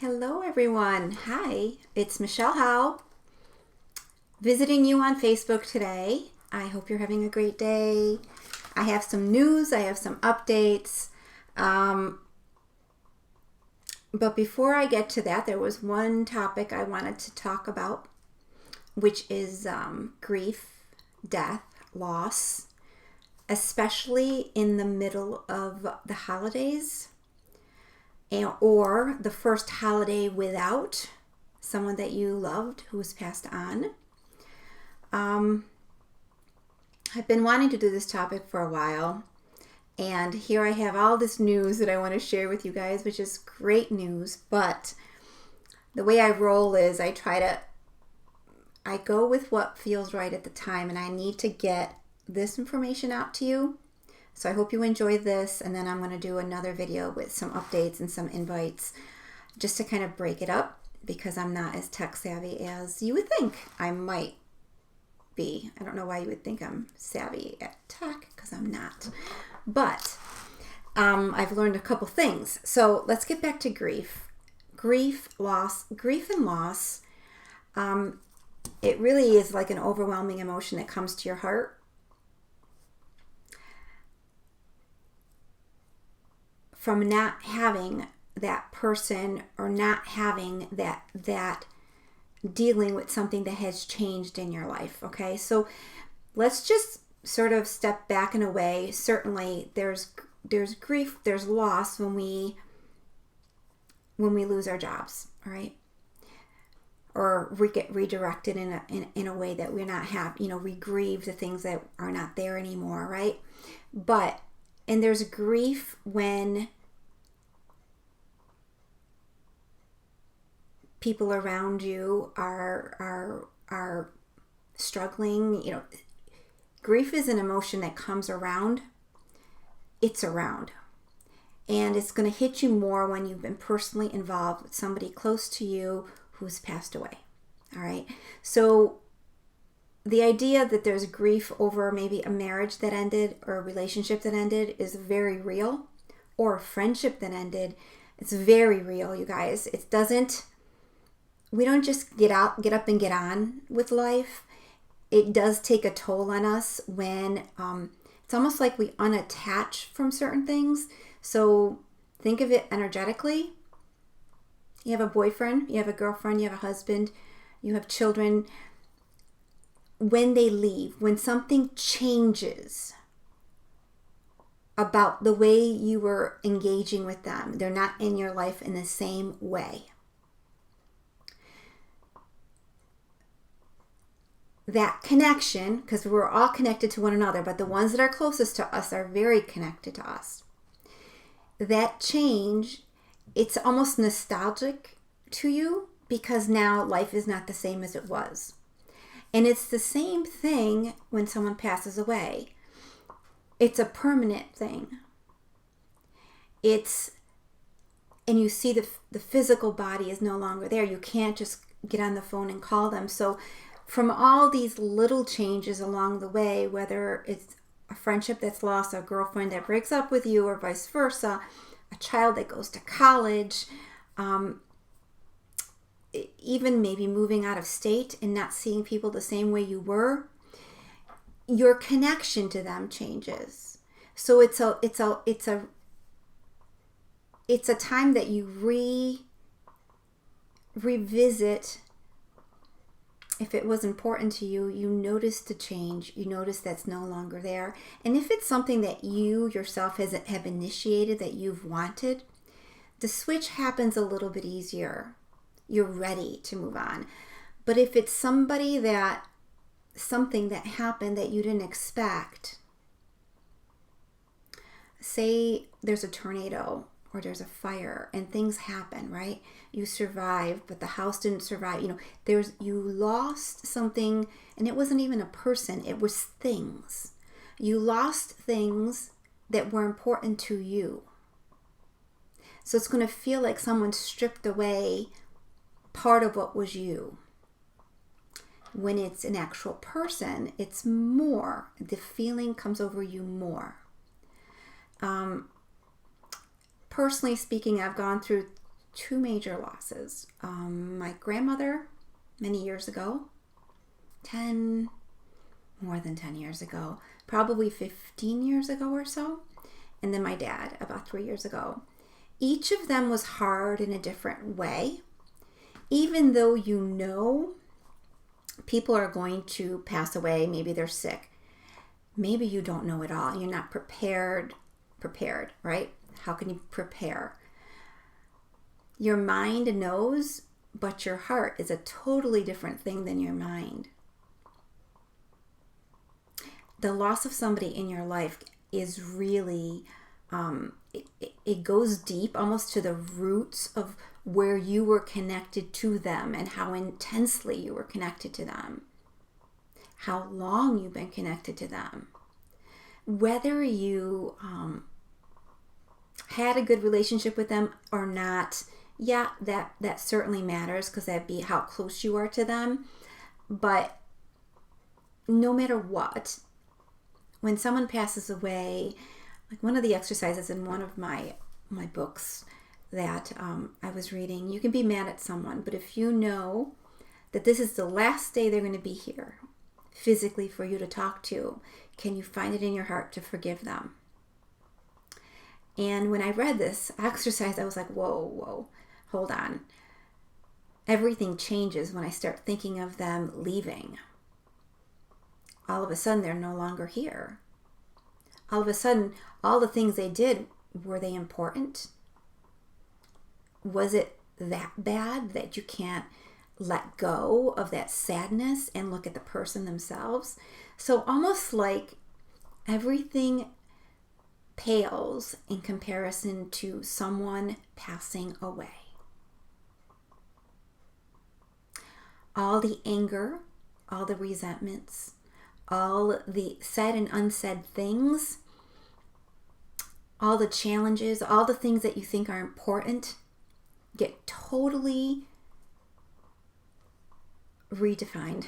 Hello everyone. Hi, it's Michelle HOWE visiting you on Facebook today. I hope you're having a great day. I have some news, I have some updates. But before I get to that, there was one topic I wanted to talk about, which is grief, death, loss, especially in the middle of the holidays. Or the first holiday without someone that you loved who has passed on. I've been wanting to do this topic for a while, and here I have all this news that I want to share with you guys, which is great news. But the way I roll is I go with what feels right at the time, and I need to get this information out to you. So I hope you enjoy this, and then I'm going to do another video with some updates and some invites just to kind of break it up, because I'm not as tech savvy as you would think I might be. I don't know why you would think I'm savvy at tech, because I'm not. But I've learned a couple things. So let's get back to grief. Grief and loss. It really is like an overwhelming emotion that comes to your heart. From not having that person, or not having that dealing with something that has changed in your life. Okay, so let's just sort of step back in a way. Certainly there's grief, there's loss when we lose our jobs, all right, or we get redirected in a way that we're not happy. We grieve the things that are not there anymore, right? And there's grief when people around you are struggling. Grief is an emotion that comes around. It's around. And it's going to hit you more when you've been personally involved with somebody close to you who's passed away. All right. So the idea that there's grief over maybe a marriage that ended, or a relationship that ended, is very real. Or a friendship that ended, it's very real, you guys. We don't just get up and get on with life. It does take a toll on us when it's almost like we unattach from certain things. So think of it energetically. You have a boyfriend, you have a girlfriend, you have a husband, you have children. When they leave, when something changes about the way you were engaging with them, they're not in your life in the same way. That connection, because we're all connected to one another, but the ones that are closest to us are very connected to us. That change, it's almost nostalgic to you, because now life is not the same as it was. And it's the same thing when someone passes away. It's a permanent thing. And you see the physical body is no longer there. You can't just get on the phone and call them. So from all these little changes along the way, whether it's a friendship that's lost, a girlfriend that breaks up with you, or vice versa, a child that goes to college, even maybe moving out of state and not seeing people the same way you were, your connection to them changes. So it's a time that you revisit. If it was important to you, you notice the change. You notice that's no longer there. And if it's something that you yourself have initiated, that you've wanted, the switch happens a little bit easier. You're ready to move on. But if it's something that happened that you didn't expect, say there's a tornado or there's a fire and things happen, right? You survive, but the house didn't survive. You lost something, and it wasn't even a person, it was things. You lost things that were important to you. So it's going to feel like someone stripped away part of what was you. When it's an actual person, it's more. The feeling comes over you more. Personally speaking, I've gone through two major losses. My grandmother, many years ago, more than 10 years ago, probably 15 years ago or so. And then my dad, about 3 years ago. Each of them was hard in a different way. Even though you know people are going to pass away, maybe they're sick. Maybe you don't know at all. You're not prepared, right? How can you prepare? Your mind knows, but your heart is a totally different thing than your mind. The loss of somebody in your life is really, it goes deep, almost to the roots of where you were connected to them and how intensely you were connected to them, how long you've been connected to them. Whether you had a good relationship with them or not, yeah, that certainly matters, because that'd be how close you are to them. But no matter what, when someone passes away, like one of the exercises in one of my books that I was reading, you can be mad at someone, but if you know that this is the last day they're going to be here physically for you to talk to, can you find it in your heart to forgive them? And when I read this exercise, I was like, whoa, hold on. Everything changes when I start thinking of them leaving. All of a sudden, they're no longer here. All of a sudden, all the things they did, were they important? Was it that bad that you can't let go of that sadness and look at the person themselves? So almost like everything pales in comparison to someone passing away. All the anger, all the resentments, all the said and unsaid things, all the challenges, all the things that you think are important get totally redefined.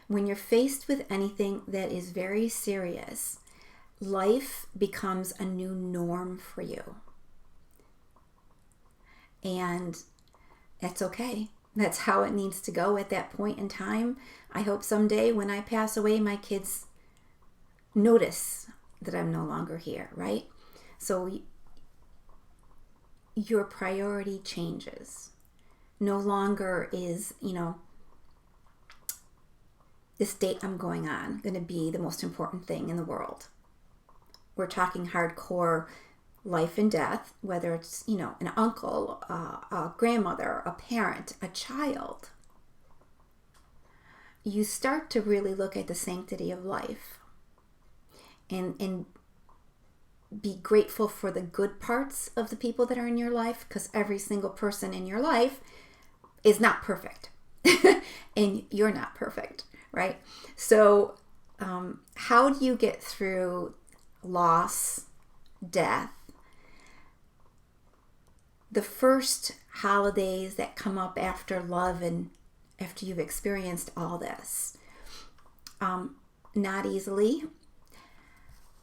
When you're faced with anything that is very serious, life becomes a new norm for you. And that's okay. That's how it needs to go at that point in time. I hope someday when I pass away, my kids notice that I'm no longer here, right? So your priority changes. No longer is, this date I'm going on going to be the most important thing in the world. We're talking hardcore life and death, whether it's, an uncle, a grandmother, a parent, a child. You start to really look at the sanctity of life and be grateful for the good parts of the people that are in your life, because every single person in your life is not perfect. And you're not perfect, right? So how do you get through loss, death? The first holidays that come up after love and after you've experienced all this, not easily.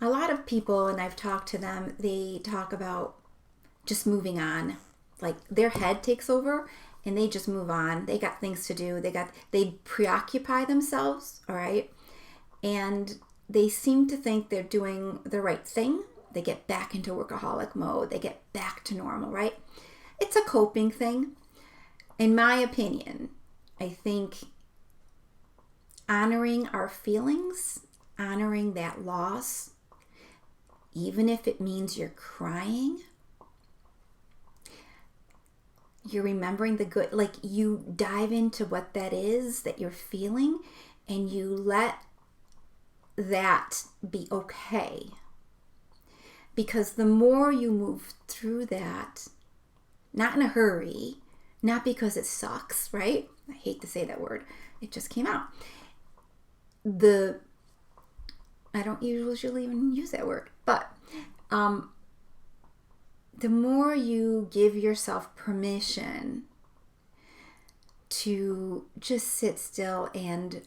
A lot of people, and I've talked to them, they talk about just moving on. Like their head takes over and they just move on. They got things to do. They preoccupy themselves, all right? And they seem to think they're doing the right thing. They get back into workaholic mode. They get back to normal, right? It's a coping thing. In my opinion, I think honoring our feelings, honoring that loss, even if it means you're crying, you're remembering the good, like you dive into what that is that you're feeling and you let that be okay. Because the more you move through that, not in a hurry, not because it sucks, right? I hate to say that word. It just came out. I don't usually even use that word, but the more you give yourself permission to just sit still and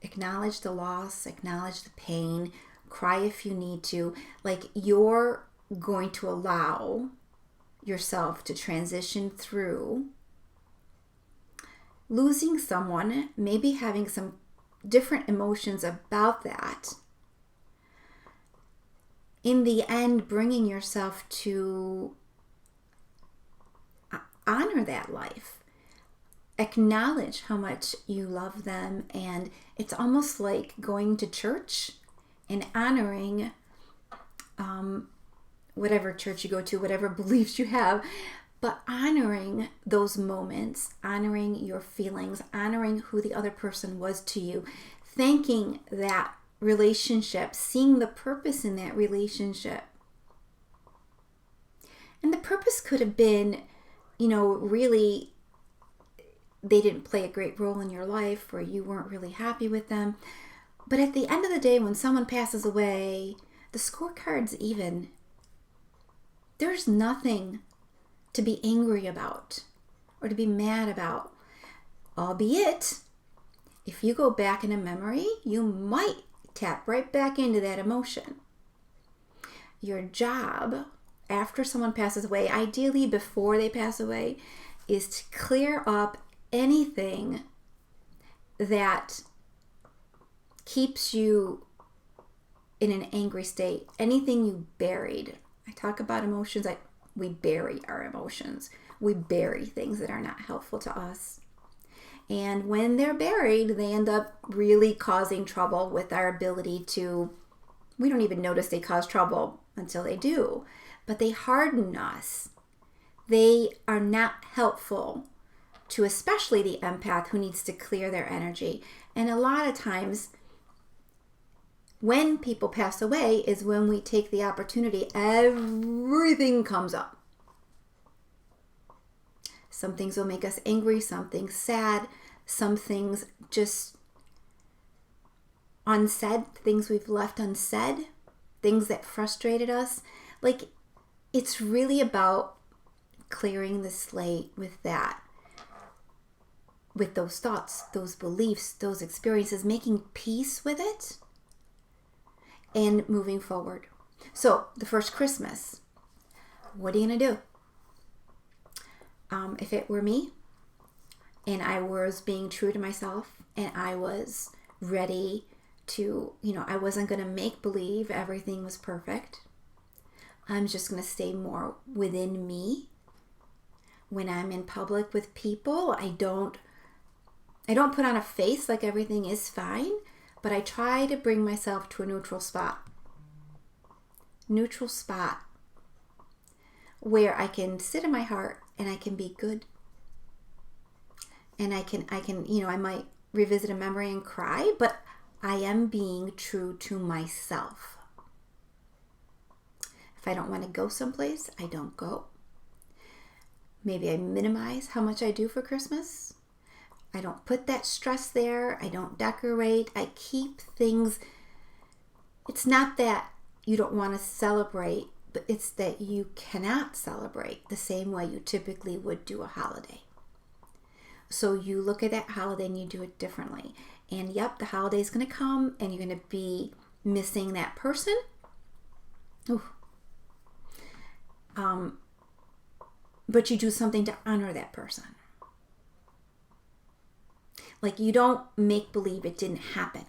acknowledge the loss, acknowledge the pain, cry if you need to, like your going to allow yourself to transition through losing someone, maybe having some different emotions about that. In the end, bringing yourself to honor that life. Acknowledge how much you love them, and it's almost like going to church and honoring whatever church you go to, whatever beliefs you have, but honoring those moments, honoring your feelings, honoring who the other person was to you, thanking that relationship, seeing the purpose in that relationship. And the purpose could have been, really they didn't play a great role in your life, or you weren't really happy with them. But at the end of the day, when someone passes away, the scorecard's even. There's nothing to be angry about or to be mad about. Albeit, if you go back in a memory, you might tap right back into that emotion. Your job after someone passes away, ideally before they pass away, is to clear up anything that keeps you in an angry state, anything you buried. I talk about emotions like we bury our emotions. We bury things that are not helpful to us. And when they're buried, they end up really causing trouble with our ability to, we don't even notice they cause trouble until they do, but they harden us. They are not helpful to especially the empath who needs to clear their energy. And a lot of times when people pass away is when we take the opportunity, everything comes up. Some things will make us angry, some things sad, some things just unsaid, things we've left unsaid, things that frustrated us. Like, it's really about clearing the slate with that, with those thoughts, those beliefs, those experiences, making peace with it and moving forward. So the first Christmas, what are you going to do? If it were me and I was being true to myself and I was ready to, I wasn't going to make believe everything was perfect. I'm just going to stay more within me. When I'm in public with people, I don't put on a face like everything is fine, but I try to bring myself to a neutral spot. Neutral spot where I can sit in my heart and I can be good. And I can, I might revisit a memory and cry, but I am being true to myself. If I don't want to go someplace, I don't go. Maybe I minimize how much I do for Christmas. I don't put that stress there. I don't decorate. I keep things. It's not that you don't want to celebrate, but it's that you cannot celebrate the same way you typically would do a holiday. So you look at that holiday and you do it differently. And yep, the holiday is going to come and you're going to be missing that person. Ooh. But you do something to honor that person. Like, you don't make believe it didn't happen.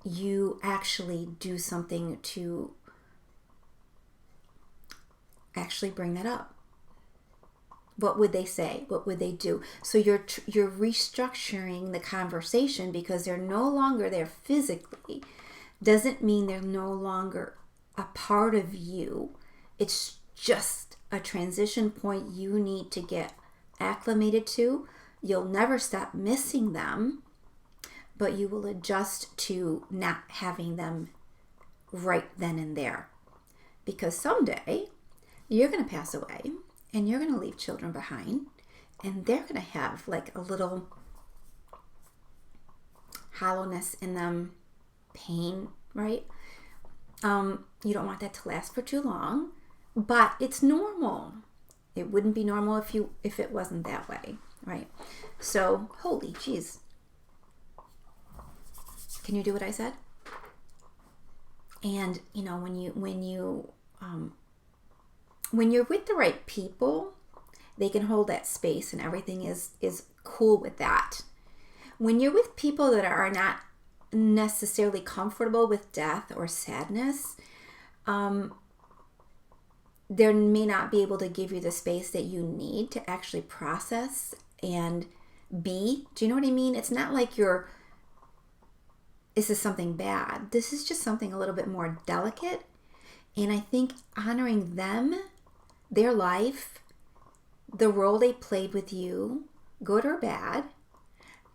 You actually do something to actually bring that up. What would they say? What would they do? So you're restructuring the conversation because they're no longer there physically. Doesn't mean they're no longer a part of you. It's just a transition point you need to get acclimated to. You'll never stop missing them, but you will adjust to not having them right then and there. Because someday you're going to pass away and you're going to leave children behind, and they're going to have like a little hollowness in them, pain, right? You don't want that to last for too long, but it's normal. It wouldn't be normal if it wasn't that way, right? So, holy jeez. Can you do what I said? And when you when you're with the right people, they can hold that space and everything is cool with that. When you're with people that are not necessarily comfortable with death or sadness, they may not be able to give you the space that you need to actually process and be. Do you know what I mean? It's not like this is something bad. This is just something a little bit more delicate. And I think honoring them, their life, the role they played with you, good or bad,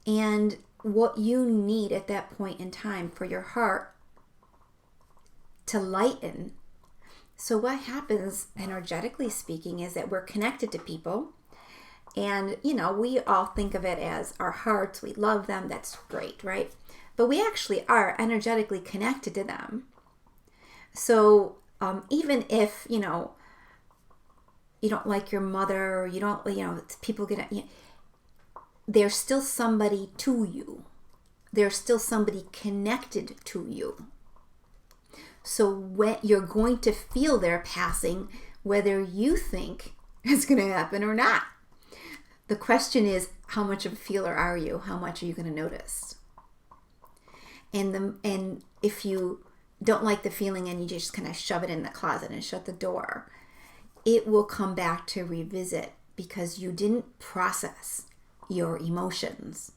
and what you need at that point in time for your heart to lighten. So what happens, energetically speaking, is that we're connected to people. And, we all think of it as our hearts. We love them. That's great, right? But we actually are energetically connected to them. So even if, you don't like your mother, or you don't, people get, there's still somebody to you. There's still somebody connected to you. So when you're going to feel their passing, whether you think it's going to happen or not. The question is, how much of a feeler are you? How much are you going to notice? And if you don't like the feeling and you just kind of shove it in the closet and shut the door, it will come back to revisit because you didn't process your emotions.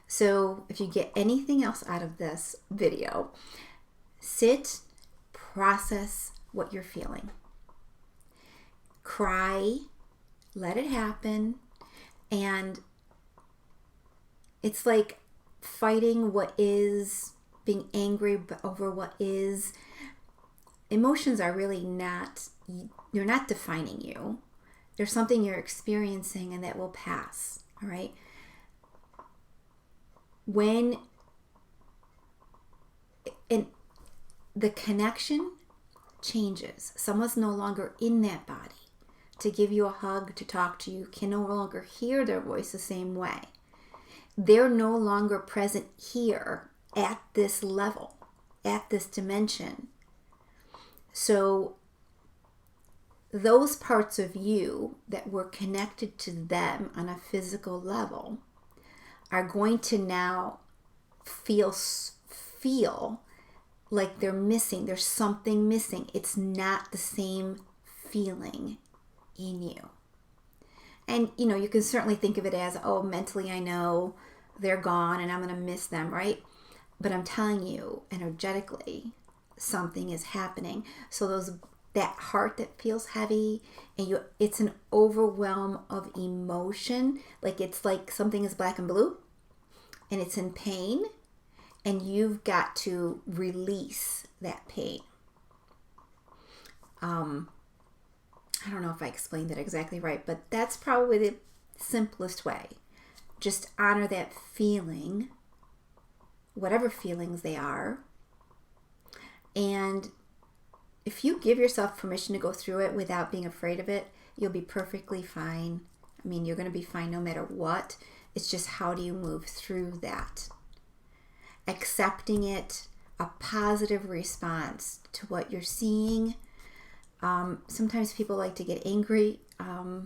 So if you get anything else out of this video, sit, process what you're feeling. Cry, let it happen, and it's like fighting what is, being angry over what is. Emotions are really they're not defining you. There's something you're experiencing and that will pass, all right? When the connection changes, someone's no longer in that body to give you a hug, to talk to you, can no longer hear their voice the same way. They're no longer present here at this level, at this dimension. So those parts of you that were connected to them on a physical level are going to now feel like they're missing. There's something missing. It's not the same feeling in you. And, you can certainly think of it as, mentally I know they're gone and I'm going to miss them, right? But I'm telling you, energetically, something is happening. So that heart that feels heavy, and it's an overwhelm of emotion. Like it's like something is black and blue and it's in pain, and you've got to release that pain. I don't know if I explained it exactly right, but that's probably the simplest way. Just honor that feeling, whatever feelings they are. And if you give yourself permission to go through it without being afraid of it, you'll be perfectly fine. I mean, you're going to be fine no matter what. It's just, how do you move through that? Accepting it, a positive response to what you're seeing. Sometimes people like to get angry. I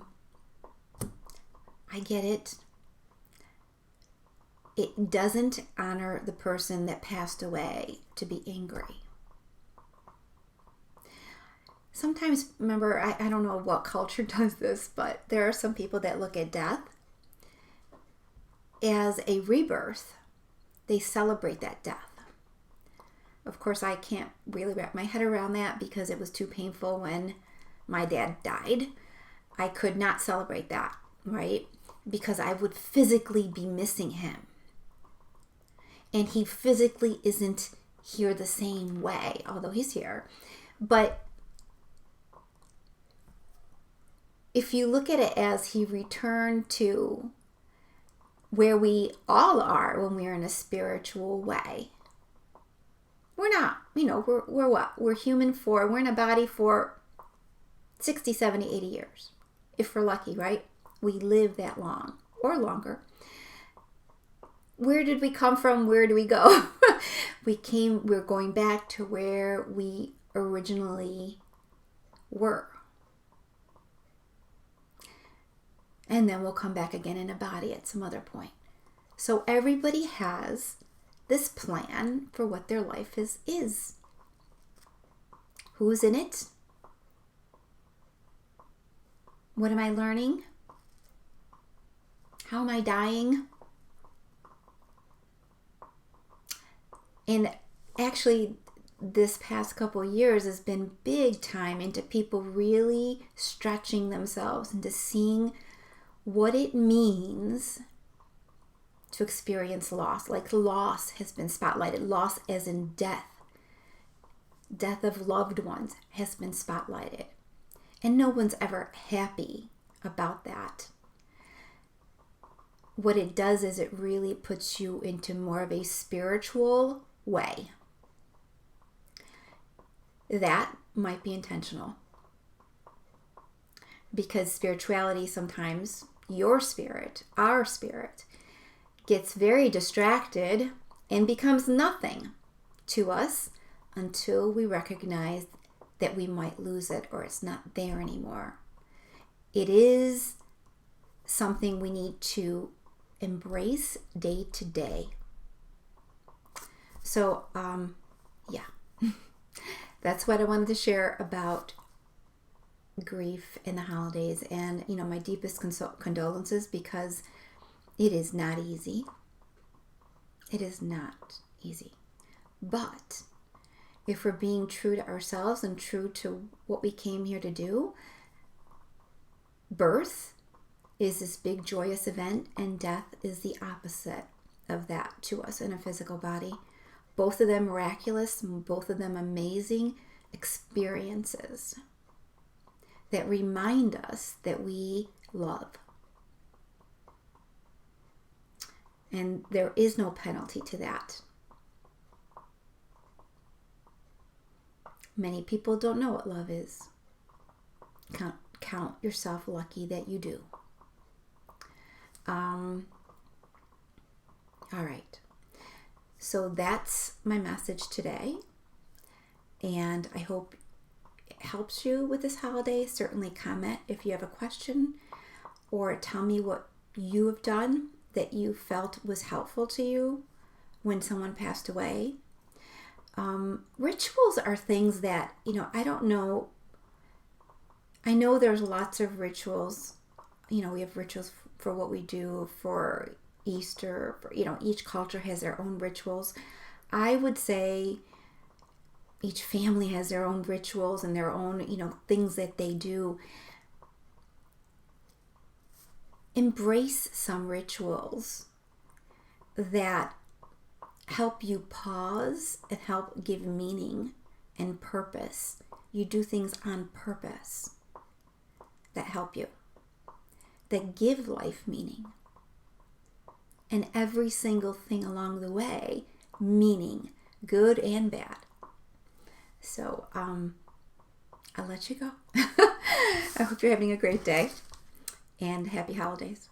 get it. It doesn't honor the person that passed away to be angry. Sometimes, remember, I don't know what culture does this, but there are some people that look at death as a rebirth. They celebrate that death. Of course, I can't really wrap my head around that because it was too painful when my dad died. I could not celebrate that, right? Because I would physically be missing him. And he physically isn't here the same way, although he's here. But if you look at it as he returned to where we all are when we're in a spiritual way, we're not, we're what? We're we're in a body for 60, 70, 80 years. If we're lucky, right? We live that long or longer. Where did we come from? Where do we go? We're going back to where we originally were. And then we'll come back again in a body at some other point. So everybody has this plan for what their life is. Who's in it? What am I learning? How am I dying? And actually, this past couple of years has been big time into people really stretching themselves into seeing what it means to experience loss. Like loss has been spotlighted. Loss as in death. Death of loved ones has been spotlighted. And no one's ever happy about that. What it does is it really puts you into more of a spiritual way. That might be intentional. Because spirituality sometimes, your spirit, our spirit, gets very distracted and becomes nothing to us until we recognize that we might lose it or it's not there anymore. It is something we need to embrace day to day. So, yeah, that's what I wanted to share about grief in the holidays. And, my deepest condolences, because it is not easy. It is not easy. But if we're being true to ourselves and true to what we came here to do, birth is this big joyous event, and death is the opposite of that to us in a physical body. Both of them miraculous, both of them amazing experiences that remind us that we love. And there is no penalty to that. Many people don't know what love is. Count yourself lucky that you do. All right. So that's my message today. And I hope it helps you with this holiday. Certainly comment if you have a question, or tell me what you have done that you felt was helpful to you when someone passed away. Rituals are things that, I don't know. I know there's lots of rituals. We have rituals for what we do for Easter. Each culture has their own rituals. I would say each family has their own rituals and their own, things that they do. Embrace some rituals that help you pause and help give meaning and purpose. You do things on purpose that help you, that give life meaning. And every single thing along the way, meaning, good and bad. So, I'll let you go. I hope you're having a great day, and happy holidays.